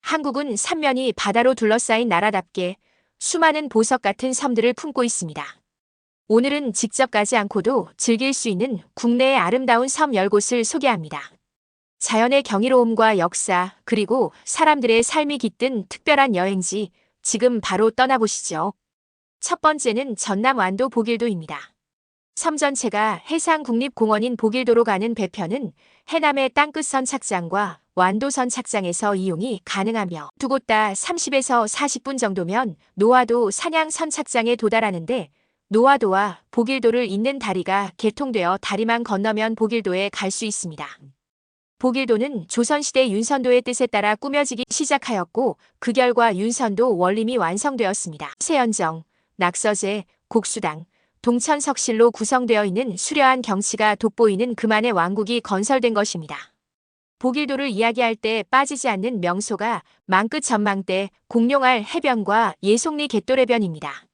한국은 삼면이 바다로 둘러싸인 나라답게 수많은 보석 같은 섬들을 품고 있습니다. 오늘은 직접 가지 않고도 즐길 수 있는 국내의 아름다운 섬 10곳을 소개합니다. 자연의 경이로움과 역사, 그리고 사람들의 삶이 깃든 특별한 여행지, 지금 바로 떠나보시죠. 첫 번째는 전남 완도 보길도입니다. 섬 전체가 해상국립공원인 보길도로 가는 배편은 해남의 땅끝 선착장과 완도선 착장에서 이용이 가능하며 두 곳 다 30에서 40분 정도면 노화도 산양 선착장에 도달하는데, 노화도와 보길도를 잇는 다리가 개통되어 다리만 건너면 보길도에 갈 수 있습니다. 보길도는 조선시대 윤선도의 뜻에 따라 꾸며지기 시작하였고, 그 결과 윤선도 원림이 완성되었습니다. 세연정, 낙서제, 곡수당, 동천석실로 구성되어 있는 수려한 경치가 돋보이는 그만의 왕국이 건설된 것입니다. 보길도를 이야기할 때 빠지지 않는 명소가 망끝 전망대, 공룡알 해변과 예송리 갯도래변입니다.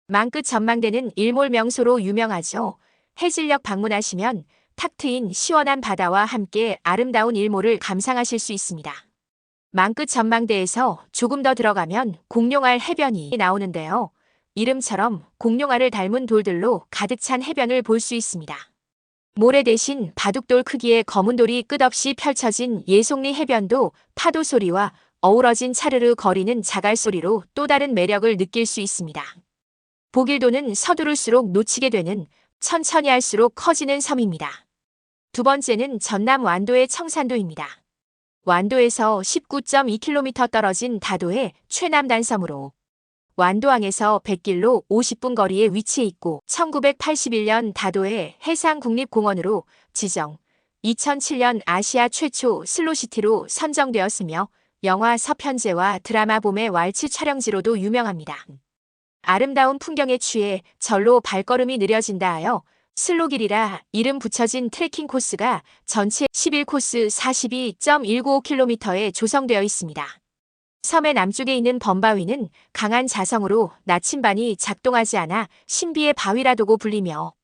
망끝 전망대는 일몰 명소로 유명하죠. 해질녘 방문하시면 탁 트인 시원한 바다와 함께 아름다운 일몰을 감상하실 수 있습니다. 망끝 전망대에서 조금 더 들어가면 공룡알 해변이 나오는데요. 이름처럼 공룡알을 닮은 돌들로 가득 찬 해변을 볼 수 있습니다. 모래 대신 바둑돌 크기의 검은 돌이 끝없이 펼쳐진 예송리 해변도 파도 소리와 어우러진 차르르 거리는 자갈 소리로 또 다른 매력을 느낄 수 있습니다. 보길도는 서두를수록 놓치게 되는, 천천히 할수록 커지는 섬입니다. 두 번째는 전남 완도의 청산도입니다. 완도에서 19.2km 떨어진 다도의 최남단섬으로 완도항에서 100길로 50분 거리에 위치해 있고, 1981년 다도의 해상국립공원으로 지정, 2007년 아시아 최초 슬로시티로 선정되었으며 영화 서편제와 드라마 봄의 왈츠 촬영지로도 유명합니다. 아름다운 풍경에 취해 절로 발걸음이 느려진다 하여 슬로길이라 이름 붙여진 트레킹 코스가 전체 11코스 42.195km에 조성되어 있습니다. 섬의 남쪽에 있는 범바위는 강한 자성으로 나침반이 작동하지 않아 신비의 바위라도고 불리며,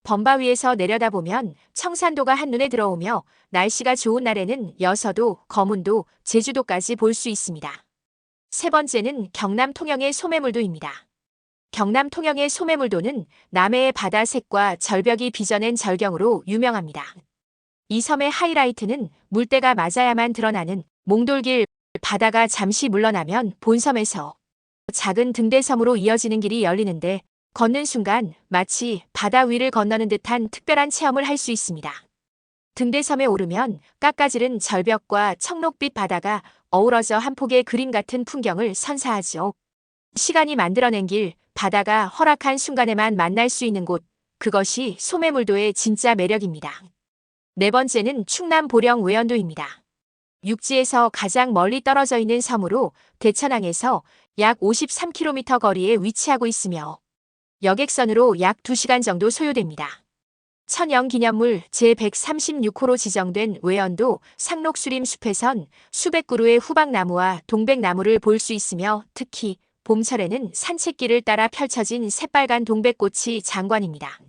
범바위에서 내려다보면 청산도가 한눈에 들어오며 날씨가 좋은 날에는 여서도, 거문도, 제주도까지 볼 수 있습니다. 세 번째는 경남 통영의 소매물도입니다. 경남 통영의 소매물도는 남해의 바다 색과 절벽이 빚어낸 절경으로 유명합니다. 이 섬의 하이라이트는 물때가 맞아야만 드러나는 몽돌길, 바다가 잠시 물러나면 본섬에서 작은 등대섬으로 이어지는 길이 열리는데, 걷는 순간 마치 바다 위를 건너는 듯한 특별한 체험을 할 수 있습니다. 등대섬에 오르면 깎아지른 절벽과 청록빛 바다가 어우러져 한 폭의 그림 같은 풍경을 선사하죠. 시간이 만들어낸 길, 바다가 허락한 순간에만 만날 수 있는 곳, 그것이 소매물도의 진짜 매력입니다. 네 번째는 충남 보령 외연도입니다. 육지에서 가장 멀리 떨어져 있는 섬으로 대천항에서 약 53km 거리에 위치하고 있으며 여객선으로 약 2시간 정도 소요됩니다. 천연기념물 제136호로 지정된 외연도 상록수림 숲에선 수백 그루의 후박나무와 동백나무를 볼 수 있으며, 특히 봄철에는 산책길을 따라 펼쳐진 새빨간 동백꽃이 장관입니다.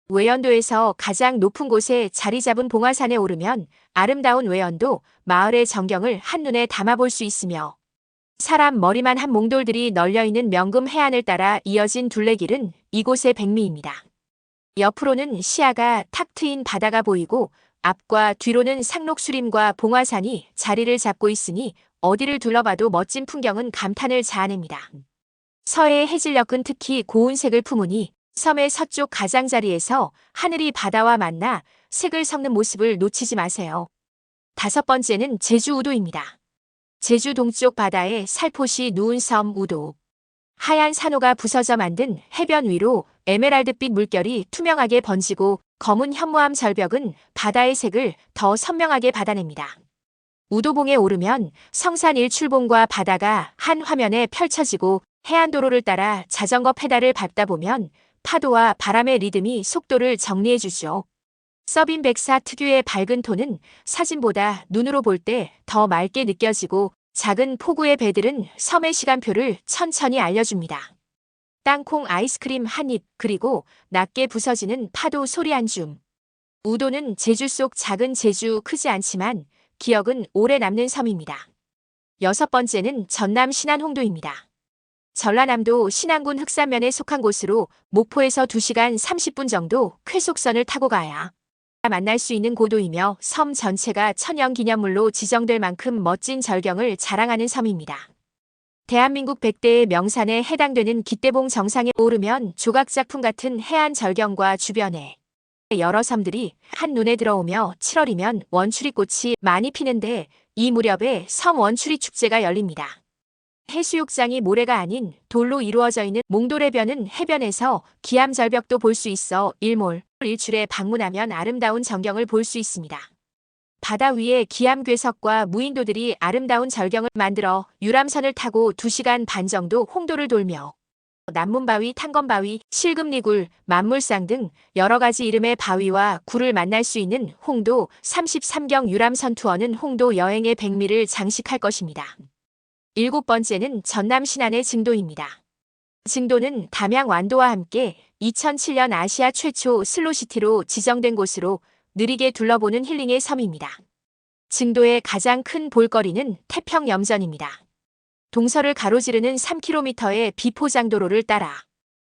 외연도에서 가장 높은 곳에 자리 잡은 봉화산에 오르면 아름다운 외연도 마을의 전경을 한눈에 담아볼 수 있으며, 사람 머리만 한 몽돌들이 널려있는 명금 해안을 따라 이어진 둘레길은 이곳의 백미입니다. 옆으로는 시야가 탁 트인 바다가 보이고, 앞과 뒤로는 상록수림과 봉화산이 자리를 잡고 있으니 어디를 둘러봐도 멋진 풍경은 감탄을 자아냅니다. 서해의 해질녘은 특히 고운 색을 품으니 섬의 서쪽 가장자리에서 하늘이 바다와 만나 색을 섞는 모습을 놓치지 마세요. 다섯 번째는 제주 우도입니다. 제주 동쪽 바다에 살포시 누운 섬 우도. 하얀 산호가 부서져 만든 해변 위로 에메랄드빛 물결이 투명하게 번지고, 검은 현무암 절벽은 바다의 색을 더 선명하게 받아냅니다. 우도봉에 오르면 성산 일출봉과 바다가 한 화면에 펼쳐지고, 해안도로를 따라 자전거 페달을 밟다 보면 파도와 바람의 리듬이 속도를 정리해주죠. 서빈 백사 특유의 밝은 톤은 사진보다 눈으로 볼 때 더 맑게 느껴지고, 작은 포구의 배들은 섬의 시간표를 천천히 알려줍니다. 땅콩 아이스크림 한 입, 그리고 낮게 부서지는 파도 소리 한 줌. 우도는 제주 속 작은 제주, 크지 않지만 기억은 오래 남는 섬입니다. 6번째는 전남 신안 홍도입니다. 전라남도 신안군 흑산면에 속한 곳으로 목포에서 2시간 30분 정도 쾌속선을 타고 가야 만날 수 있는 고도이며 섬 전체가 천연기념물로 지정될 만큼 멋진 절경을 자랑하는 섬입니다. 대한민국 100대의 명산에 해당되는 기대봉 정상에 오르면 조각작품 같은 해안 절경과 주변에 여러 섬들이 한눈에 들어오며 7월이면 원추리꽃이 많이 피는데 이 무렵에 섬 원추리 축제가 열립니다. 해수욕장이 모래가 아닌 돌로 이루어져 있는 몽돌해변은 해변에서 기암절벽도 볼 수 있어 일몰일출에 방문하면 아름다운 전경을 볼 수 있습니다. 바다 위에 기암괴석과 무인도들이 아름다운 절경을 만들어 유람선을 타고 2시간 반 정도 홍도를 돌며 남문바위, 탕건바위, 실금리굴, 만물상 등 여러 가지 이름의 바위와 굴을 만날 수 있는 홍도 33경 유람선 투어는 홍도 여행의 백미를 장식할 것입니다. 7번째는 전남 신안의 증도입니다. 증도는 담양 완도와 함께 2007년 아시아 최초 슬로시티로 지정된 곳으로 느리게 둘러보는 힐링의 섬입니다. 증도의 가장 큰 볼거리는 태평염전입니다. 동서를 가로지르는 3km의 비포장도로를 따라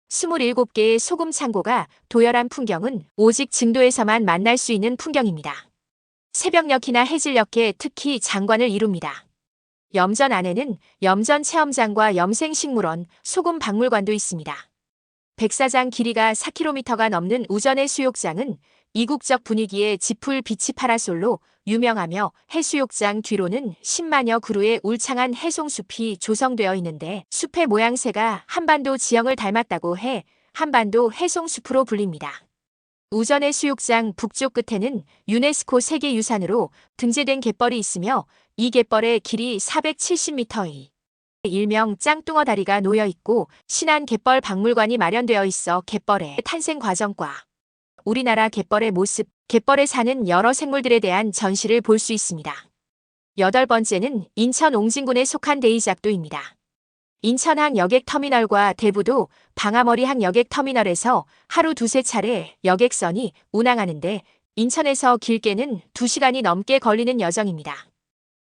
27개의 소금 창고가 도열한 풍경은 오직 증도에서만 만날 수 있는 풍경입니다. 새벽녘이나 해질녘에 특히 장관을 이룹니다. 염전 안에는 염전 체험장과 염생식물원, 소금 박물관도 있습니다. 백사장 길이가 4km가 넘는 우전의 수욕장은 이국적 분위기의 지풀 비치 파라솔로 유명하며 해수욕장 뒤로는 10만여 그루의 울창한 해송숲이 조성되어 있는데 숲의 모양새가 한반도 지형을 닮았다고 해 한반도 해송숲으로 불립니다. 우전의 수욕장 북쪽 끝에는 유네스코 세계유산으로 등재된 갯벌이 있으며 이 갯벌의 길이 470m의 일명 짱뚱어 다리가 놓여 있고 신안 갯벌 박물관이 마련되어 있어 갯벌의 탄생 과정과 우리나라 갯벌의 모습, 갯벌에 사는 여러 생물들에 대한 전시를 볼 수 있습니다. 8번째는 인천 옹진군에 속한 데이작도입니다. 인천항 여객터미널과 대부도 방아머리항 여객터미널에서 하루 2~3차례 여객선이 운항하는데 인천에서 길게는 2시간이 넘게 걸리는 여정입니다.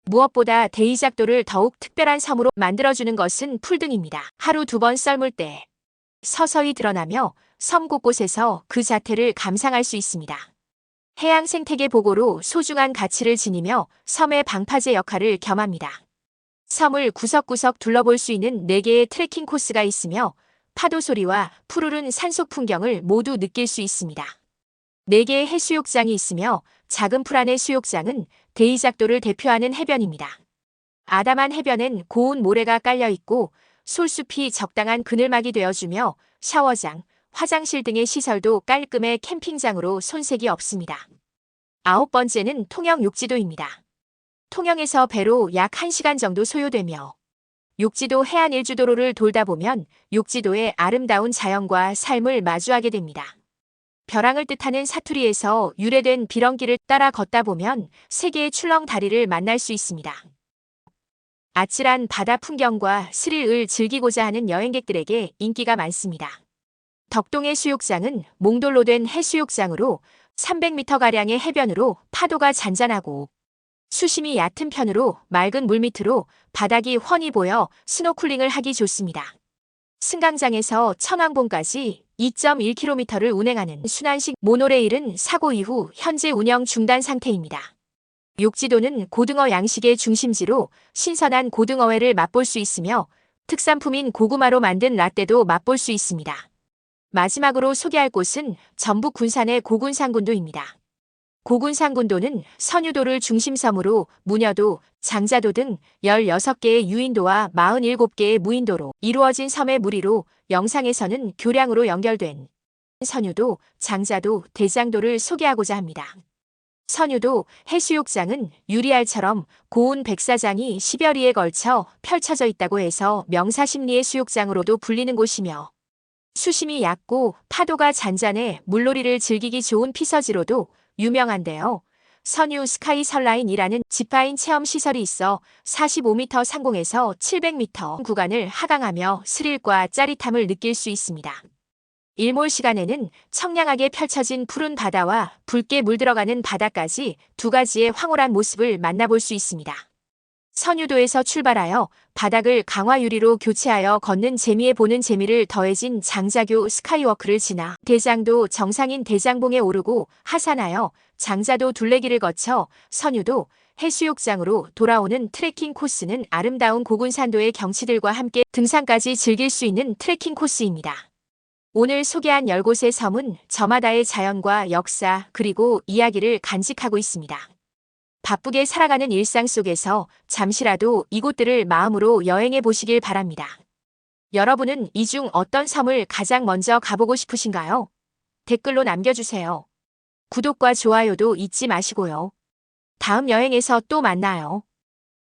무엇보다 데이작도를 더욱 특별한 섬으로 만들어주는 것은 풀등입니다. 하루 2번 썰물 때 서서히 드러나며 섬 곳곳에서 그 자태를 감상할 수 있습니다. 해양 생태계 보고로 소중한 가치를 지니며 섬의 방파제 역할을 겸합니다. 섬을 구석구석 둘러볼 수 있는 4개의 트레킹 코스가 있으며 파도 소리와 푸르른 산속 풍경을 모두 느낄 수 있습니다. 4개의 해수욕장이 있으며 작은 풀안의 수욕장은 데이작도를 대표하는 해변입니다. 아담한 해변엔 고운 모래가 깔려 있고 솔숲이 적당한 그늘막이 되어주며 샤워장, 화장실 등의 시설도 깔끔해 캠핑장으로 손색이 없습니다. 9번째는 통영 욕지도입니다. 통영에서 배로 약 1시간 정도 소요되며 욕지도 해안 일주도로를 돌다 보면 욕지도의 아름다운 자연과 삶을 마주하게 됩니다. 벼랑을 뜻하는 사투리에서 유래된 비렁길을 따라 걷다 보면 3개의 출렁 다리를 만날 수 있습니다. 아찔한 바다 풍경과 스릴을 즐기고자 하는 여행객들에게 인기가 많습니다. 덕동의 수욕장은 몽돌로 된 해수욕장으로 300m가량의 해변으로 파도가 잔잔하고 수심이 얕은 편으로 맑은 물밑으로 바닥이 훤히 보여 스노클링을 하기 좋습니다. 승강장에서 천왕봉까지 2.1km를 운행하는 순환식 모노레일은 사고 이후 현재 운영 중단 상태입니다. 욕지도는 고등어 양식의 중심지로 신선한 고등어회를 맛볼 수 있으며 특산품인 고구마로 만든 라떼도 맛볼 수 있습니다. 마지막으로 소개할 곳은 전북 군산의 고군산군도입니다. 고군산군도는 선유도를 중심섬으로 무녀도, 장자도 등 16개의 유인도와 47개의 무인도로 이루어진 섬의 무리로 영상에서는 교량으로 연결된 선유도, 장자도, 대장도를 소개하고자 합니다. 선유도 해수욕장은 유리알처럼 고운 백사장이 10여리에 걸쳐 펼쳐져 있다고 해서 명사심리의 수욕장으로도 불리는 곳이며 수심이 얕고 파도가 잔잔해 물놀이를 즐기기 좋은 피서지로도 유명한데요. 선유 스카이 설라인이라는 지파인 체험 시설이 있어 45m 상공에서 700m 구간을 하강하며 스릴과 짜릿함을 느낄 수 있습니다. 일몰 시간에는 청량하게 펼쳐진 푸른 바다와 붉게 물들어가는 바다까지 2가지의 황홀한 모습을 만나볼 수 있습니다. 선유도에서 출발하여 바닥을 강화 유리로 교체하여 걷는 재미에 보는 재미를 더해진 장자교 스카이워크를 지나 대장도 정상인 대장봉에 오르고 하산하여 장자도 둘레길을 거쳐 선유도 해수욕장으로 돌아오는 트레킹 코스는 아름다운 고군산도의 경치들과 함께 등산까지 즐길 수 있는 트레킹 코스입니다. 오늘 소개한 10곳의 섬은 저마다의 자연과 역사 그리고 이야기를 간직하고 있습니다. 바쁘게 살아가는 일상 속에서 잠시라도 이곳들을 마음으로 여행해 보시길 바랍니다. 여러분은 이 중 어떤 섬을 가장 먼저 가보고 싶으신가요? 댓글로 남겨주세요. 구독과 좋아요도 잊지 마시고요. 다음 여행에서 또 만나요.